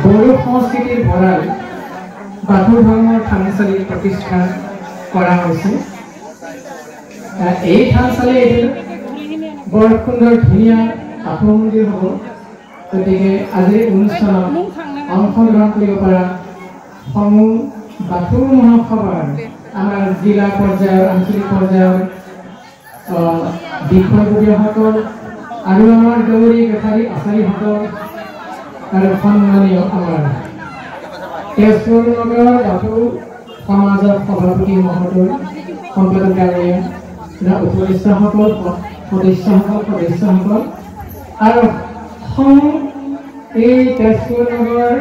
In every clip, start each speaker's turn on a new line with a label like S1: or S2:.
S1: বড়ো সংস্কৃতিৰ ভঁৰাল বাথৌ ধৰ্মৰ থানচালি প্ৰতিষ্ঠা কৰা হৈছে। এই থানচালি এইটো বৰ সুন্দৰ ধুনীয়া বাথৌ মন্দিৰ হ'ব। গতিকে আজিৰ অনুষ্ঠানত অংশগ্ৰহণ কৰিব পৰা সমূহ বাথৌ মহাসভাৰ আমাৰ জিলা পৰ্যায়ৰ আঞ্চলিক পৰ্যায়ৰ বিষয়ববীয়াসকল আৰু আমাৰ দৌৰী বেথাৰী আচাৰীসকল আৰু সন্মানীয় আমাৰ তেজপুৰ নগৰ বাথৌ সমাজৰ সভাপতি মহোদয় সম্পাদক ডাঙৰীয়া উপদেষ্টাসকল সদস্যসকল আৰু এই তেজপুৰ নগৰ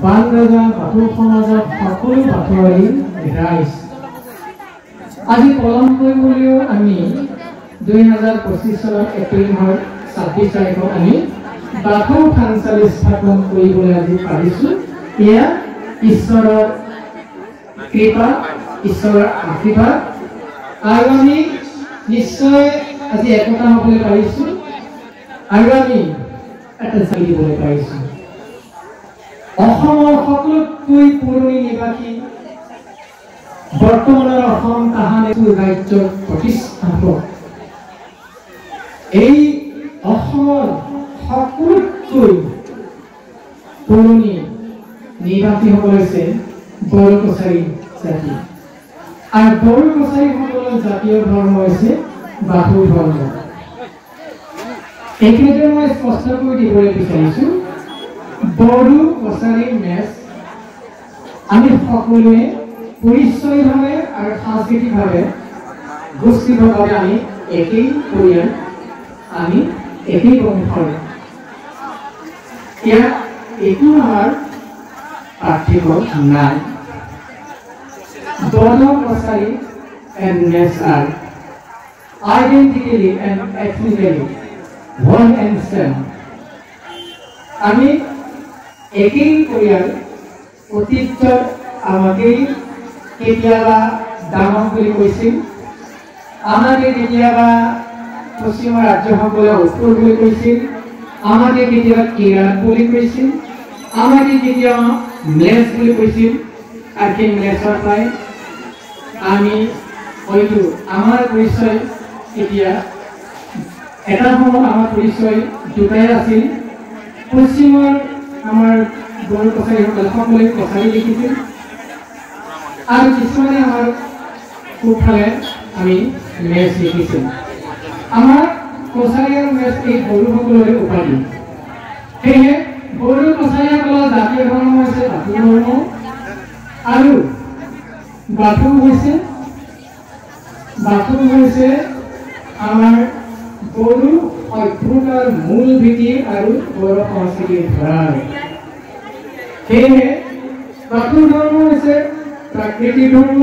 S1: বানৰজা বাথৌ সমাজৰ সকলো বাথৌৱাৰী ৰাইজ আজি পলমকৈ বুলিও আমি 2025 চনৰ এপ্ৰিল মাহৰ 26 তাৰিখত আমি বাথৌ থানচালি স্থাপন কৰিবলৈ আজি পাৰিছো। এয়া ঈশ্বৰৰ কৃপা, ঈশ্বৰৰ আশীৰ্বাদ আৰু আমি নিশ্চয় আজি একতা হ'বলৈ পাৰিছো আৰু আমি এটা চালি দিবলৈ পাৰিছো। অসমৰ সকলোতকৈ পুৰণি নিবাসী বৰ্তমানৰ অসম তাহানিৰ ৰাজ্যৰ প্ৰতিষ্ঠাপক এই অসমৰ সকলোতকৈ পুৰণি নিবাসীসকল হৈছে বড়ো কছাৰী জাতি আৰু বড়ো কছাৰীসকলৰ জাতীয় ধৰ্ম হৈছে বাথৌ ধৰ্ম। এইখিনিতে মই স্পষ্ট কৰি দিবলৈ বিচাৰিছো, বড়ো কছাৰী মেচ আমি সকলোৱে পৰিচয়ভাৱে আৰু সাংস্কৃতিকভাৱে গোষ্ঠীভাৱে আমি একেই পৰিয়াল, আমি একেই বংশৰ। ইয়াত একো আমাৰ পাৰ্থক্য নাই। Bono Kosari and Mes are identically and ethnically one and same. আমি একই পৰিয়াল। অতীতত আমাকে কেতিয়াবা ডাঙৰ বুলি কৈছিল, আমাকে কেতিয়াবা পশ্চিমৰ ৰাজ্যসকলে উত্তৰ বুলি কৈছিল, আমাকে কেতিয়াবা কিৰাত বুলি কৈছিল, আমাকে কেতিয়াবা মেচ বুলি কৈছিল। আৰু সেই মেচৰ পৰাই আমি হয়তো আমাৰ পৰিচয় এতিয়া এটা সময়ত আমাৰ পৰিচয় দুটাই আছিল। পশ্চিমৰ আমাৰ বড়ো কছাৰীসকলে সকলোৱে কছাৰী লিখিছিল আৰু কিছুমানে আমাৰ পূবফালে আমি মেচ লিখিছিল। আমাৰ কছাৰী আৰু মেচ এই বড়োসকলৰে উপাধি। সেয়ে বড়ো কছাৰীসকলৰ জাতীয় ধৰ্ম হৈছে বাথৌ ধৰ্ম আৰু বাথৌ হৈছে আমাৰ বড়ো সভ্যতাৰ মূল ভেটি আৰু বড়ো সংস্কৃতিৰ ভঁৰাল। সেয়েহে বাথৌ ধৰ্ম হৈছে প্ৰাকৃতিক ধৰ্ম,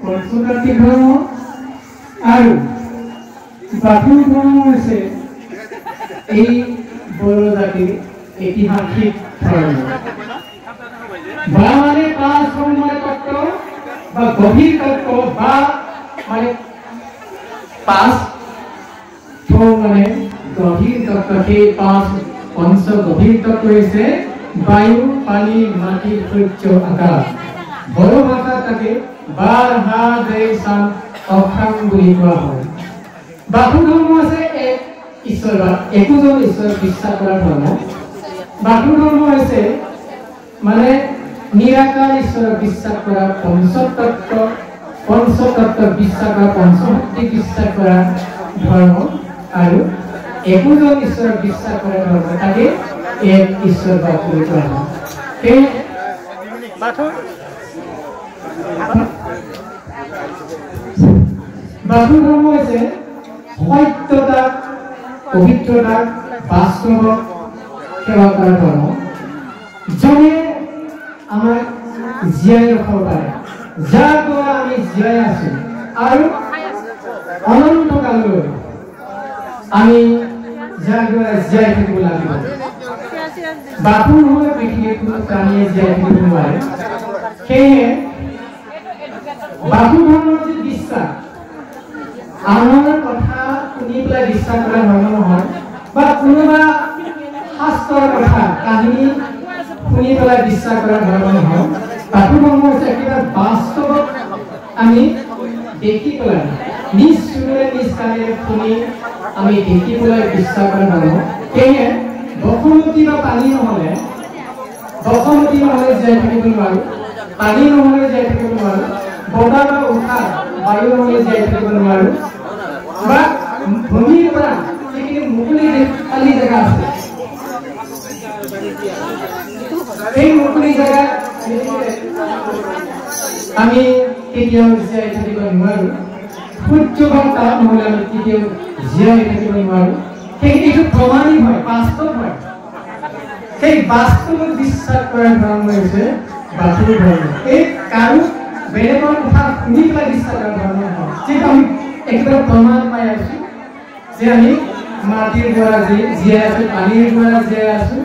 S1: পঞ্চতাত্ত্বিক ধৰ্ম আৰু বাথৌ ধৰ্ম হৈছে এই বড়ো জাতিৰ ঐতিহাসিক ধৰ্ম। বা মানে পাঁচ মানে তত্ত্ব বা গভীৰ তত্ত্ব বা মানে পাঁচ মানে গভীৰ তত্ত্ব। সেই পাঁচ পঞ্চ গভীৰ তত্ত্ব হৈছে বায়ু, পানী, মাটি, সূৰ্য, আকাশ। বড়ো ভাষাত তাকে বাৰ হা দেই চান অখাং বুলি কোৱা হয়। বাথৌ ধৰ্ম আছে এক ঈশ্বৰ বা একোজন ঈশ্বৰ বিশ্বাস কৰা ধৰ্ম। বাথৌ ধৰ্ম হৈছে মানে নিৰাকাৰ ঈশ্বৰক বিশ্বাস কৰা, পঞ্চতত্ত্ব বিশ্বাস কৰা, পঞ্চশক্তি বিশ্বাস কৰা ধৰ্ম আৰু একোজন ঈশ্বৰক বিশ্বাস কৰা ধৰ্ম তাকে এক ঈশ্বৰবাদ বুলি কোৱা হয়। সেই বাথৌ ধৰ্ম হৈছে সত্যতাক, পবিত্ৰতাক, বাস্তৱক সেৱা কৰা ধৰ্ম, যোনে আমাক জীয়াই ৰখাব পাৰে, যাৰ দ্বাৰা আমি জীয়াই আছো আৰু অনন্তকাললৈ আমি যাৰ দ্বাৰা জীয়াই থাকিব লাগিব। বাথৌ নহ'লে পৃথিৱীত কোনো প্ৰাণীয়ে জীয়াই থাকিব নোৱাৰে। সেয়ে বাথৌ ধৰ্মৰ যি বিশ্বাস, আনৰ কথা শুনি পেলাই বিশ্বাস কৰা ধৰ্ম নহয়, বা কোনোবা শাস্ত্ৰৰ কথা কাহিনী শুনি পেলাই বিশ্বাস কৰা ধৰ্ম নহয় বাথৌ ধৰ্ম হৈছে কিবা বাস্তৱত আমি দেখি পেলাই নিজ চকুৰে নিজ কাণেৰে শুনি আমি দেখি পেলাই বিশ্বাস কৰা ধৰ্ম সেয়ে বসুমতী বা পানী নহ'লে জীয়াই থাকিব নোৱাৰো পানী নহ'লে জীয়াই থাকিব নোৱাৰো বতাহ বা উশাহ বায়ু নহ'লে জীয়াই থাকিব নোৱাৰো বা ভূমিৰ পৰা যিখিনি মুকলি খালী জেগা আছে এই মুকলি জেগা আমি কেতিয়াও জীয়াই থাকিব নোৱাৰো সূৰ্য বা তাপ নহ'লে আমি কেতিয়াও জীয়াই থাকিব নোৱাৰো সেইটো প্ৰমাণিক হয় বাস্তৱ হয় সেই বাস্তৱত বিশ্বাস কৰাৰ ধৰ্ম হৈছে বাথৌ ধৰ্ম এই কাৰো বেলেগৰ কথা শুনি পেলাই বিশ্বাস কৰাৰ ধৰ্ম নহয় যিটো আমি একেবাৰে প্ৰমাণ পাই আছো যে আমি মাটিৰ পৰা জীয়াই আছো পানীৰ পৰা জীয়াই আছো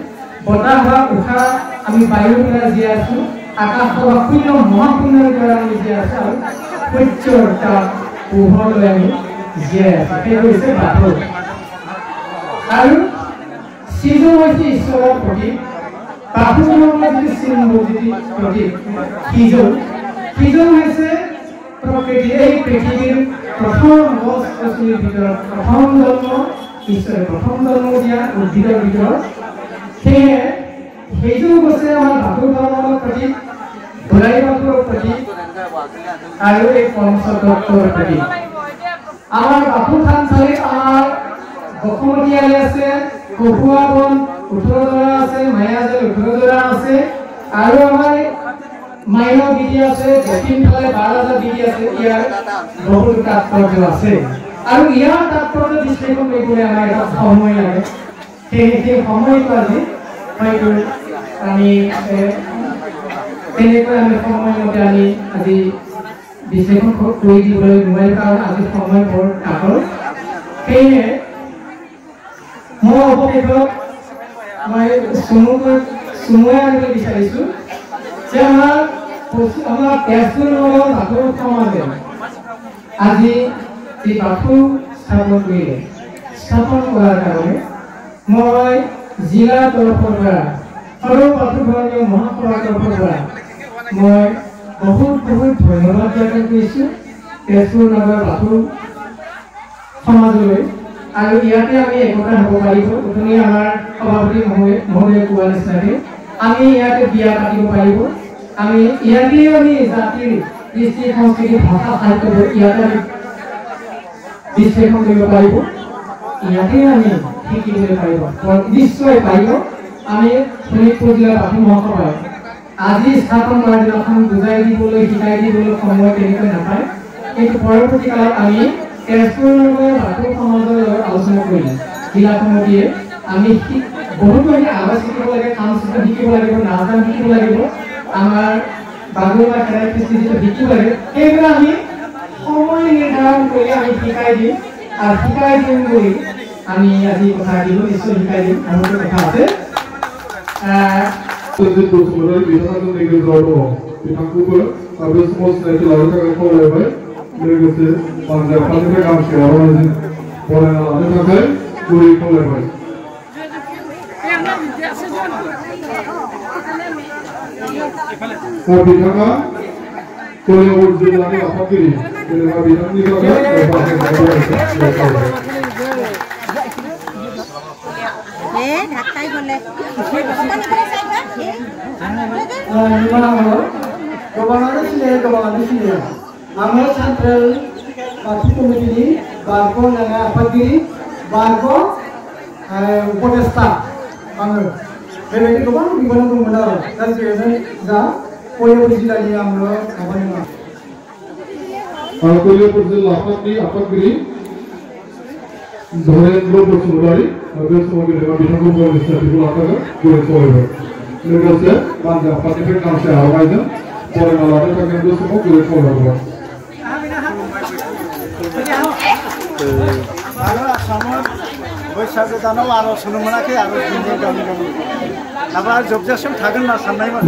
S1: বতাহ বা উশাহ আমি বায়ুৰ পৰা জীয়াই আছো আকাশ বা শূন্য মহাশূন্যৰ পৰা আমি জীয়াই আছো আৰু সূৰ্যৰ তাপ পোহৰলৈ আমি জীয়াই আছো সেইটো হৈছে বাথৌ আৰু সিজু হৈছে ঈশ্বৰৰ প্ৰতীক বাথৌ ধৰ্মৰ যিটো চিম্বল যিটো প্ৰতীক সিজু হৈছে প্ৰকৃতি এই পৃথিৱীৰ প্ৰথম গছ গছনিৰ ভিতৰত প্ৰথম জন্ম ঈশ্বৰে প্ৰথম জন্ম দিয়া উদ্ভিদৰ ভিতৰত সেয়ে সিজু হৈছে আমাৰ বাথৌ ধৰ্মৰ প্ৰতীক ভোলাই বাথৌৰ প্ৰতীক আৰু এই পঞ্চতত্বৰ প্ৰতীক আমাৰ বাথৌ থানচালিত আমাৰ বসুমতী আই আছে কপুৱা বন 18 জোৰা আছে মায়াজাল 18 জোৰা আছে আৰু আমাৰ মাইনা বিধি আছে দক্ষিণ ফালে 12000 বিধি আছে ইয়াৰ বহুত তাৎপৰ্য আছে আৰু ইয়াৰ তাৎপৰ্য বিশ্লেষণ কৰিবলৈ আমাৰ এটা সময় লাগে সেই সময়টো আজি হয়তো আমি তেনেকৈ আমি সময়মতে আমি আজি বিশ্লেষণ কৰি দিবলৈ নোৱাৰিম কাৰণ আজি সময় বৰ কাটৰ সেয়ে মই অৱশেষত মই চমুৱাই আনিবলৈ বিচাৰিছোঁ যে আমাৰ তেজপুৰ নগৰ বাথৌ সমাজে আজি এই বাথৌ স্থাপন কৰাৰ কাৰণে মই জিলাৰ তৰফৰ পৰা সৰ্ব বাথৌ ধৰ্মীয় মহাসভাৰ তৰফৰ পৰা মই বহুত ধন্যবাদ জ্ঞাপন কৰিছোঁ তেজপুৰ নগৰ বাথৌ সমাজলৈ আৰু ইয়াতে আমি একতা হ'ব পাৰিব উঠনি আমাৰ সভাপতি মহোদয়ে কোৱা নিচিনাকৈ আমি ইয়াতে বিয়া পাতিব পাৰিব আমি ইয়াতে আমি জাতিৰ কৃষ্টি সংস্কৃতি ভাষা সাহিত্যবোৰ ইয়াতে আমি বিশ্লেষণ কৰিব পাৰিব ইয়াতে আমি শিকিবলৈ পাৰিব নিশ্চয় পাৰিব আমি শোণিতপুৰ জিলাৰ বাথৌ মহাসভাই আজি স্থাপন কৰাৰ দিনাখন বুজাই দিবলৈ শিকাই দিবলৈ সময় তেনেকৈ নাপায় কিন্তু পৰৱৰ্তী কালত আমি তেজপুৰ নগৰ বাথৌ সমাজৰ লগত আলোচনা কৰিম জিলা কমিটিয়ে আমি বহুতো আৱাজ শিকিব লাগে কাম শিকিব লাগিব নাচ গান শিকিব লাগিব আমাৰ বাগৰুৱা খেৰাই কৃষ্টি যিটো শিকিব লাগে সেইবিলাক আমি সময় নিৰ্ধাৰণ কৰি আমি শিকাই দিম আৰু শিকাই দিম বুলি আমি আজি কথা দিব নিশ্চয় শিকাই দিম আৰু কথা আছে
S2: लोगोसे पान्जाबनिफ्राय गांसे आर'नाइजों बरायना लानो थाखाय गुरै खावलायबाय बिथाङा कलियाबर जिल्लानि आफादगिरि जेनेबा बिथांनि
S1: आङो सेन्ट्रेल बाथौ कमिटिनि बारग' नङा आफादगिरि बारग' उपदेष्टा आङो बेबायदि गोबां बिबान दंमोन आरो दा जेरै दा कलियाबर जिल्लानि आङो माबानि मा
S2: कलियाबर जिल्ला आफादगिरि धरेन्द्र बसुमतारी बे समाव बिथांखौ बर'निस्टारखौ लाफागोन गुरै खावलायबाय लोगोसे पान्जाब आफादनिफ्राय गांसे आर'नाइजों बरायना लानो थाखाय बे समाव गुरै खावलायबाय
S3: बैसागो दानाव आर'ज होनो मोनाखै आर'ज दिनै गामि नाबा जोबजासिम थागोन होनना साननायमोन।